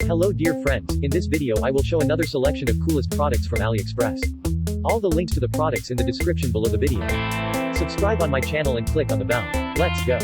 Hello dear friends, in this video I will show another selection of coolest products from AliExpress. All the links to the products in the description below the video. Subscribe on my channel and click on the bell. Let's go.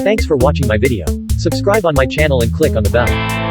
Thanks for watching my video. Subscribe on my channel and click on the bell.